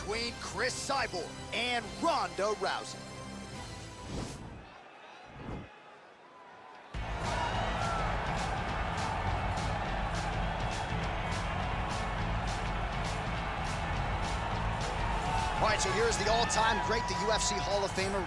between Cris Cyborg and Ronda Rousey. All right, so here's the all-time great, the UFC Hall of Famer,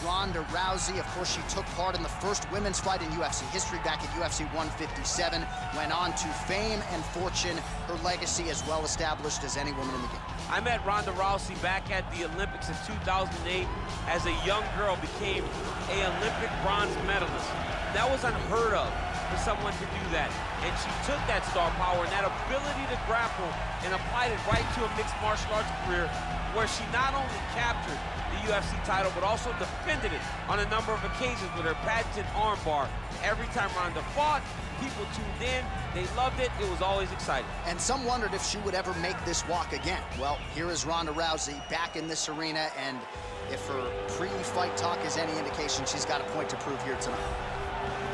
Ronda Rousey. Of course, she took part in the first women's fight in UFC history back at UFC 157, went on to fame and fortune, her legacy as well established as any woman in the game. I met Ronda Rousey back at the Olympics in 2008. As a young girl, became an Olympic bronze medalist. That was unheard of for someone to do that. And she took that star power and that ability to grapple and applied it right to a mixed martial arts career, where she not only captured the UFC title, but also defended it on a number of occasions with her patented armbar. Every time Ronda fought, people tuned in, they loved it, it was always exciting. And some wondered if she would ever make this walk again. Well, here is Ronda Rousey back in this arena, and if her pre-fight talk is any indication, she's got a point to prove here tonight.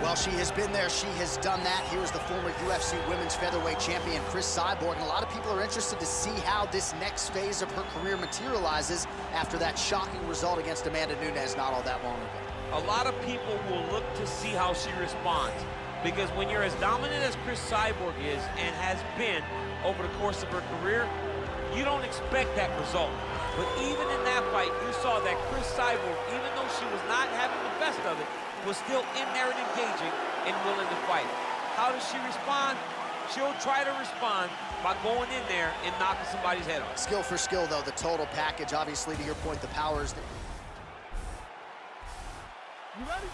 Well, she has been there, she has done that. Here's the former UFC Women's Featherweight Champion, Cris Cyborg, and a lot of people are interested to see how this next phase of her career materializes after that shocking result against Amanda Nunes not all that long ago. A lot of people will look to see how she responds, because when you're as dominant as Cris Cyborg is and has been over the course of her career, you don't expect that result. But even in that fight, you saw that Cris Cyborg, even though she was not having the best of it, was still in there and engaging and willing to fight. How does she respond? She'll try to respond by going in there and knocking somebody's head off. Skill for skill, though, the total package. Obviously, to your point, the powers. You ready?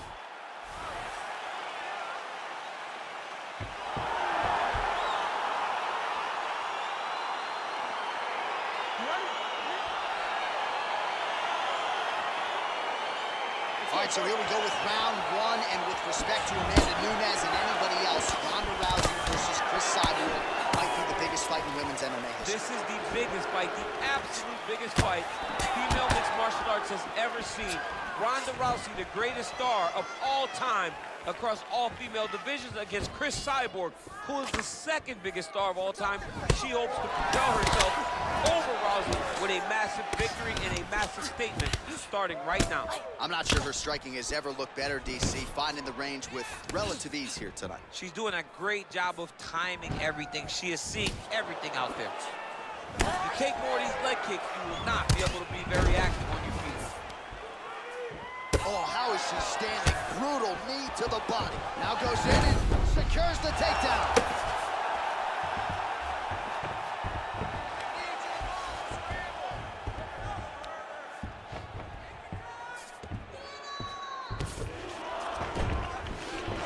All right, so here we go with round one, and with respect to Amanda Nunes and anybody else, Ronda Rousey versus Cris Cyborg might be the biggest fight in women's MMA history. This is the biggest fight, the absolute biggest fight female mixed martial arts has ever seen. Ronda Rousey, the greatest star of all time across all female divisions, against Cris Cyborg, who is the second biggest star of all time. She hopes to propel herself over Rousey with a massive victory and a massive statement starting right now. I'm not sure her striking has ever looked better, DC, finding the range with relative ease here tonight. She's doing a great job of timing everything. She is seeing everything out there. You take more of these leg kicks, you will not be able to be very active on your feet. Oh, how is she standing? Brutal knee to the body. Now goes in and secures the takedown.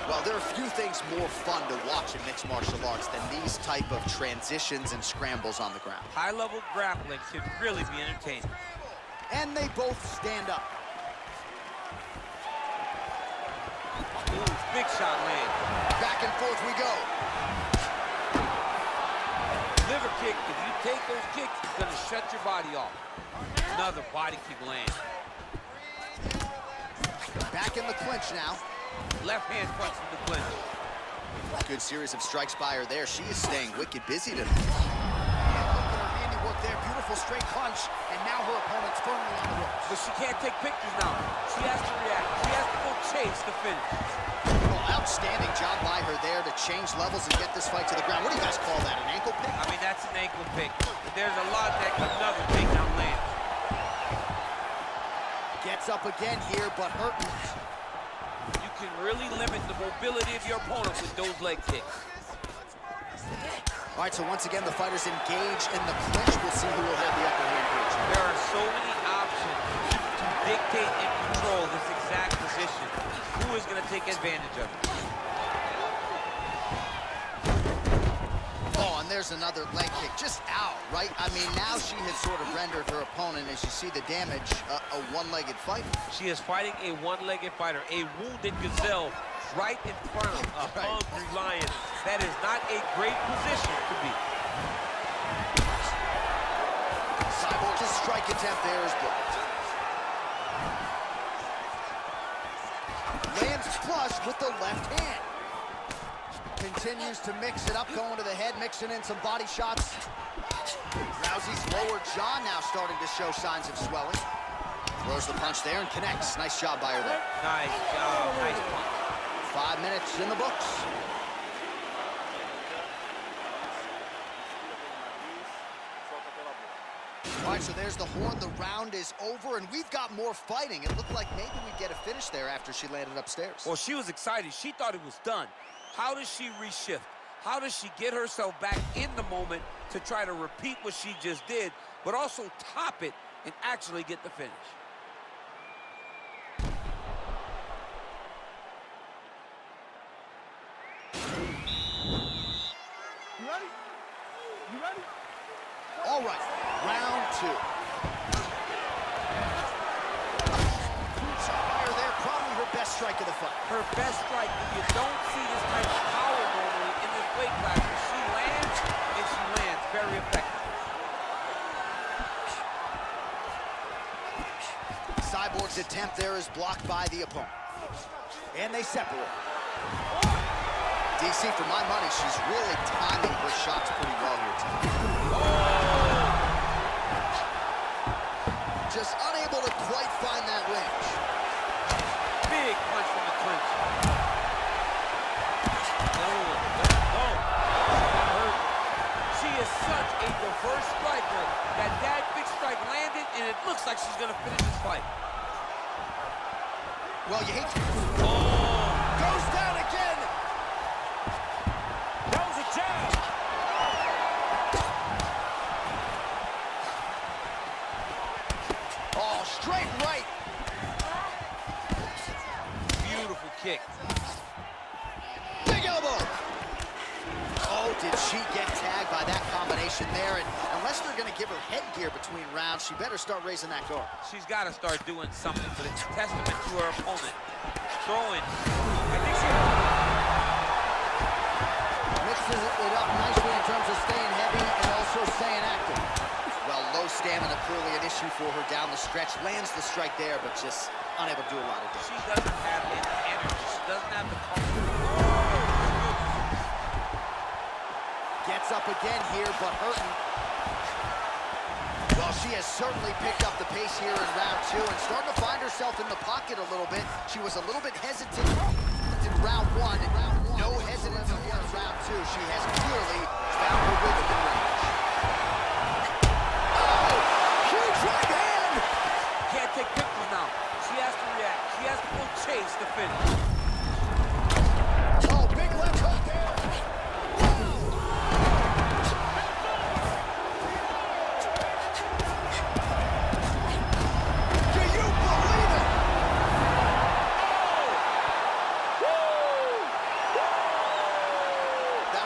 Well, there are few things more fun to watch in mixed martial arts than these type of transitions and scrambles on the ground. High-level grappling can really be entertaining. And they both stand up. Ooh, big shot land. Back and forth we go. Liver kick, if you take those kicks, it's gonna shut your body off. Another body kick land. Back in the clinch now. Left hand punch in the clinch. Good series of strikes by her there. She is staying wicked busy tonight. And look at her handiwork there. Beautiful straight punch. And now her opponent's firmly on the ropes. But she can't take pictures now. She has to react. She has to go chase the finish. Well, outstanding job by her there to change levels and get this fight to the ground. What do you guys call that, an ankle pick? I mean, that's an ankle pick. But there's a lot that another takedown lands. Gets up again here, but hurting. You can really limit the mobility of your opponent with those leg kicks. All right, so once again, the fighters engage in the clinch. We'll see who will have the upper hand here. There are so many options to dictate and control this exact position. Who is going to take advantage of it? Oh, and there's another leg kick. Just out, right? I mean, now she has sort of rendered her opponent, as you see the damage, a one-legged fighter. She is fighting a one-legged fighter, a wounded gazelle right in front of a hungry lion. That is not a great position to be. Cyborg's strike attempt there is blocked. Lands flush with the left hand. Continues to mix it up, going to the head, mixing in some body shots. Rousey's lower jaw now starting to show signs of swelling. Throws the punch there and connects. Nice job by her there. Nice job, nice punch. 5 minutes in the books. All right, so there's the horn. The round is over, and we've got more fighting. It looked like maybe we'd get a finish there after she landed upstairs. Well, she was excited. She thought it was done. How does she reshift? How does she get herself back in the moment to try to repeat what she just did, but also top it and actually get the finish? You ready? You ready? All right, round two. Fire there, probably her best strike of the fight. Her best strike, you don't see this type of power normally in this weight class, but she lands, and she lands very effective. Cyborg's attempt there is blocked by the opponent. And they separate. DC, for my money, she's really timing her shots pretty well here tonight. Just unable to quite find that range. Big punch from the clinch. She is such a diverse striker that big strike landed, and it looks like she's gonna finish this fight. Well, you hate to... Oh! Goes down again! That was a jab! Oh, straight right! Beautiful kick. Big elbow! Oh, did she get tagged by that combination there? And unless they're going to give her headgear between rounds, she better start raising that guard. She's got to start doing something, but it's a testament to her opponent. Throwing. I think she... Mixes it up nicely in terms of staying heavy and also staying active. Well, low stamina clearly an issue for her down the stretch. Lands the strike there, but just unable to do a lot of damage. She doesn't have any energy. She doesn't have the confidence. Gets up again here, but hurting. Well, she has certainly picked up the pace here in round two and starting to find herself in the pocket a little bit. She was a little bit hesitant in round one. No hesitance here in round two. She has clearly found her rhythm in range. Oh, huge right hand! Can't take pictures now. She has to react. She has to go chase the finish. Oh, big left hook there.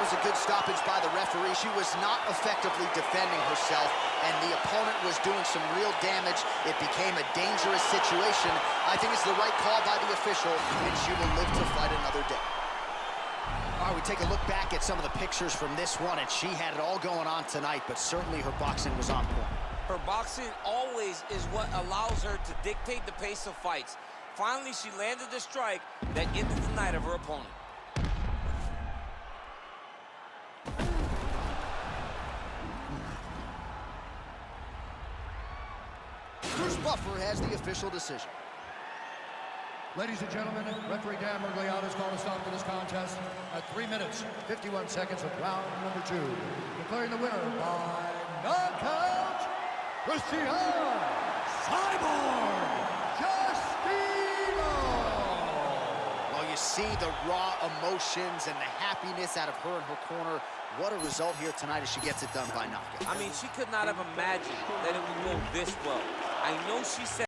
A good stoppage by the referee. She was not effectively defending herself, and the opponent was doing some real damage. It became a dangerous situation. I think it's the right call by the official, and she will live to fight another day. All right, we take a look back at some of the pictures from this one, and she had it all going on tonight, but certainly her boxing was on point. Her boxing always is what allows her to dictate the pace of fights. Finally, she landed the strike that ended the night of her opponent. Buffer has the official decision. Ladies and gentlemen, referee Dan Mergliano has called a stop to this contest at 3 minutes, 51 seconds of round number 2. Declaring the winner by knockout, Cris Cyborg Justino. Well, you see the raw emotions and the happiness out of her in her corner. What a result here tonight as she gets it done by knockout. I mean, she could not have imagined that it would go this well. I know she said